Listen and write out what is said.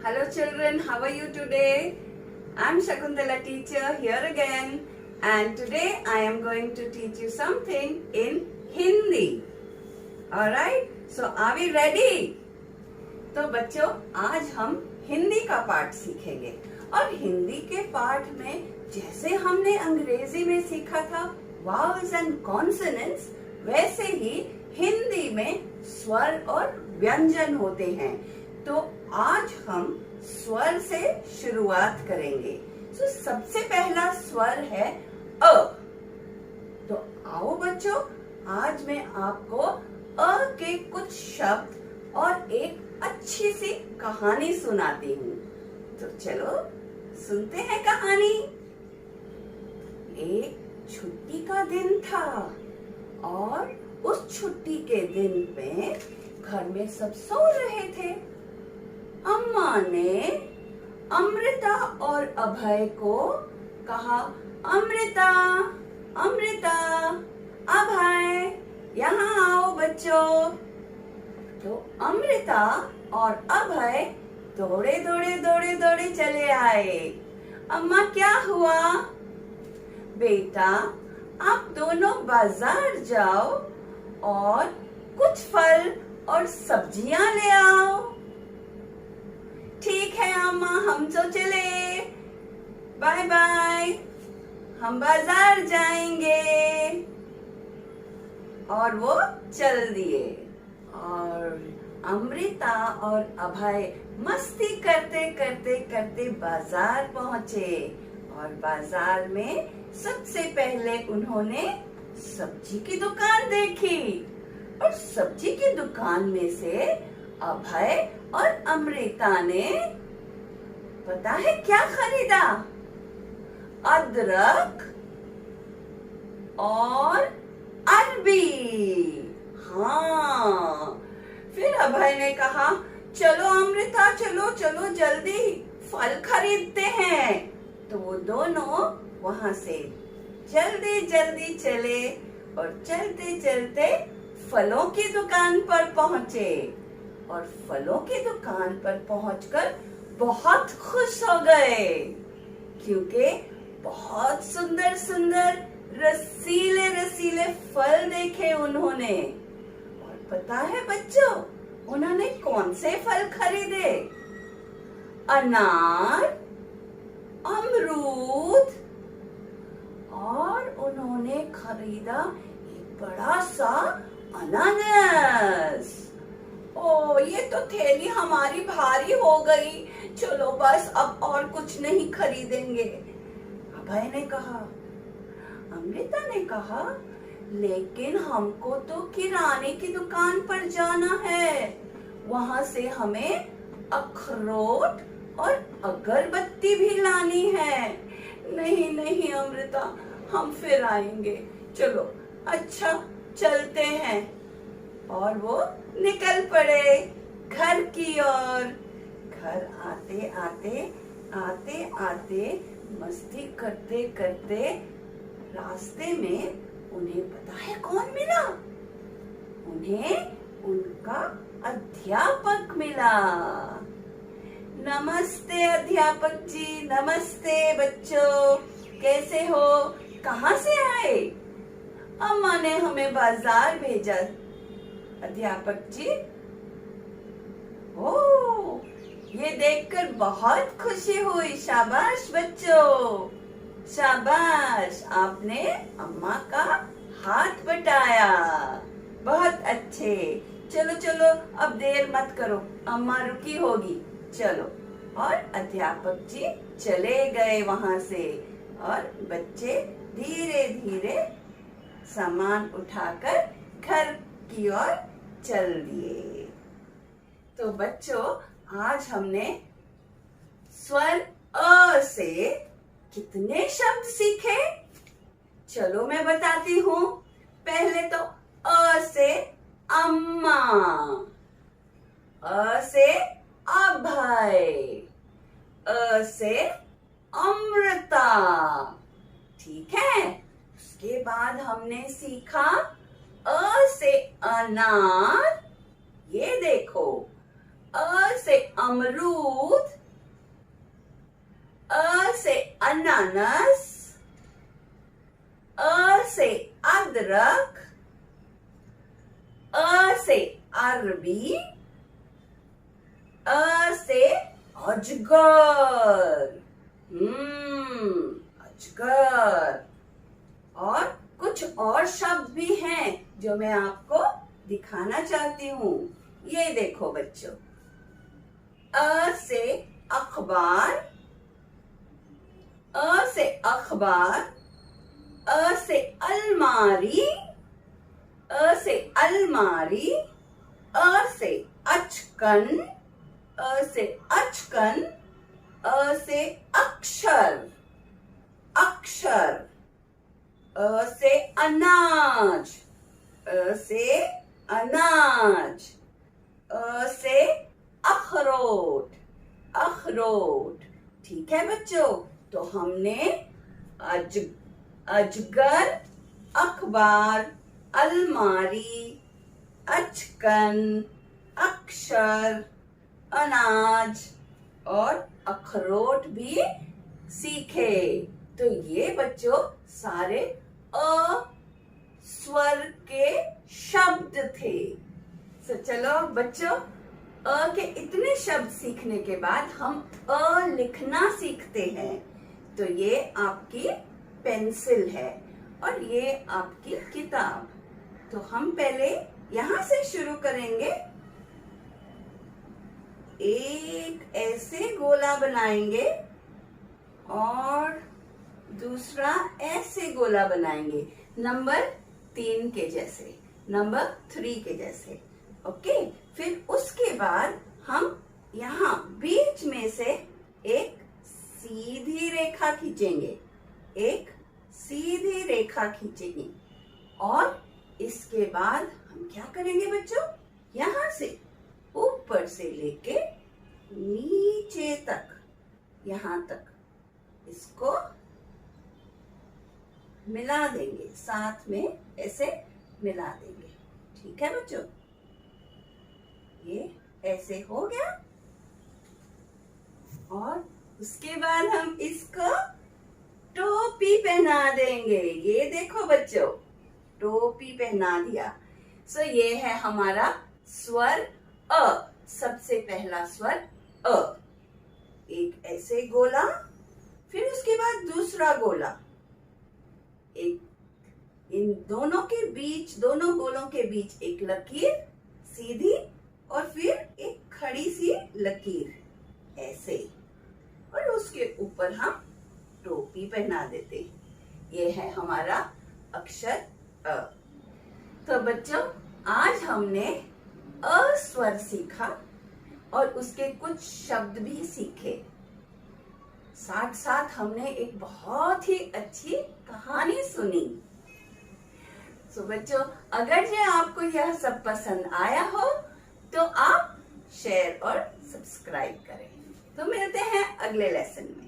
Hello children, how are you today? I'm Shakuntala teacher here again, and today I am going to teach you something in Hindi. Alright, so are we ready? तो बच्चों आज हम हिंदी का पाठ सीखेंगे और हिंदी के पाठ में जैसे हमने अंग्रेजी में सीखा था वावल्स एंड कॉन्सोनेंट्स, वैसे ही हिंदी में स्वर और व्यंजन होते हैं। तो आज हम स्वर से शुरुआत करेंगे। तो सबसे पहला स्वर है अ। तो आओ बच्चों, आज मैं आपको अ के कुछ शब्द और एक अच्छी सी कहानी सुनाती हूँ। तो चलो सुनते हैं कहानी। एक छुट्टी का दिन था और उस छुट्टी के दिन में घर में सब सो रहे थे। अम्मा ने अमृता और अभय को कहा, अमृता अमृता अभय यहाँ आओ बच्चों। तो अमृता और अभय दौड़े दौड़े दौड़े दौड़े चले आए। अम्मा क्या हुआ? बेटा आप दोनों बाजार जाओ और कुछ फल और सब्जियां ले आओ। ठीक है अम्मा, हम तो चले, बाय बाय, हम बाजार जाएंगे। और वो चल दिए और अमृता और अभय मस्ती करते करते करते बाजार पहुंचे और बाजार में सबसे पहले उन्होंने सब्जी की दुकान देखी और सब्जी की दुकान में से अभय और अमृता ने पता है क्या खरीदा? अदरक और अरबी। हाँ, फिर अभय ने कहा, चलो अमृता चलो चलो जल्दी फल खरीदते हैं। तो वो दोनों वहां से जल्दी जल्दी चले और चलते चलते फलों की दुकान पर पहुंचे और फलों की दुकान पर पहुंचकर बहुत खुश हो गए क्योंकि बहुत सुंदर सुंदर रसीले रसीले फल देखे उन्होंने। और पता है बच्चों, उन्होंने कौन से फल खरीदे? अनार, अमरूद और उन्होंने खरीदा एक बड़ा सा अनानास। ओ, ये तो थैली हमारी भारी हो गई, चलो बस अब और कुछ नहीं खरीदेंगे। अभय ने कहा। अमृता ने कहा, लेकिन हमको तो किराने की दुकान पर जाना है, वहां से हमें अखरोट और अगरबत्ती भी लानी है। नहीं नहीं अमृता, हम फिर आएंगे, चलो अच्छा चलते हैं। और वो निकल पड़े घर की ओर। घर आते आते आते आते मस्ती करते करते रास्ते में उन्हें पता है कौन मिला? उन्हें उनका अध्यापक मिला। नमस्ते अध्यापक जी, नमस्ते बच्चों, कैसे हो? कहाँ से आए? अम्मा ने हमें बाजार भेजा अध्यापक जी। ओ, ये देखकर बहुत खुशी हुई। शाबाश बच्चों, शाबाश, आपने अम्मा का हाथ बटाया, बहुत अच्छे। चलो चलो अब देर मत करो, अम्मा रुकी होगी, चलो। और अध्यापक जी चले गए वहां से और बच्चे धीरे धीरे सामान उठाकर घर की ओर चल दिए। तो बच्चों आज हमने स्वर अ से कितने शब्द सीखे? चलो मैं बताती हूँ। पहले तो अ से अम्मा, अ से अभय, अ से अमृता, ठीक है। उसके बाद हमने सीखा अ से अनार, ये देखो। अ से अमरूद, अ से अनानस, अ से अदरक, अ से अरबी, अ से अजगर। अजगर। और कुछ और शब्द भी हैं जो मैं आपको दिखाना चाहती हूँ। ये देखो बच्चों, अ से अखबार, अ से अखबार, अ से अलमारी, अ से अलमारी, अ से अचकन, अ से अचकन, अ से अक्षर, अक्षर, अ से अनाज, अ से अनाज, अ से अखरोट, अखरोट। ठीक है बच्चों, तो हमने अजगर, अखबार, अलमारी, अचकन, अक्षर, अनाज और अखरोट भी सीखे। तो ये बच्चों सारे अ स्वर के शब्द थे। तो चलो बच्चों, अ के इतने शब्द सीखने के बाद हम अ लिखना सीखते हैं। तो ये आपकी पेंसिल है और ये आपकी किताब। तो हम पहले यहां से शुरू करेंगे। एक ऐसे गोला बनाएंगे और दूसरा ऐसे गोला बनाएंगे, नंबर 3 के जैसे, नंबर 3 के जैसे। ओके, फिर उसके बाद हम यहाँ बीच में से एक सीधी रेखा खींचेंगे, एक सीधी रेखा खींचेंगे। और इसके बाद हम क्या करेंगे बच्चों, यहाँ से ऊपर से लेके नीचे तक, यहाँ तक इसको मिला देंगे, साथ में ऐसे मिला देंगे। ठीक है बच्चों, ये ऐसे हो गया। और उसके बाद हम इसको टोपी पहना देंगे। ये देखो बच्चों, टोपी पहना दिया। सो ये है हमारा स्वर अ, सबसे पहला स्वर अ। एक ऐसे गोला, फिर उसके बाद दूसरा गोला, एक इन दोनों के बीच, दोनों गोलों के बीच एक लकीर सीधी और फिर एक खड़ी सी लकीर ऐसे, और उसके ऊपर हम टोपी पहना देते हैं। ये है हमारा अक्षर अ। तो बच्चों, आज हमने अ स्वर सीखा और उसके कुछ शब्द भी सीखे। साथ साथ हमने एक बहुत ही अच्छी कहानी सुनी। तो बच्चों, अगर जो आपको यह सब पसंद आया हो तो आप शेयर और सब्सक्राइब करें। तो मिलते हैं अगले लेसन में।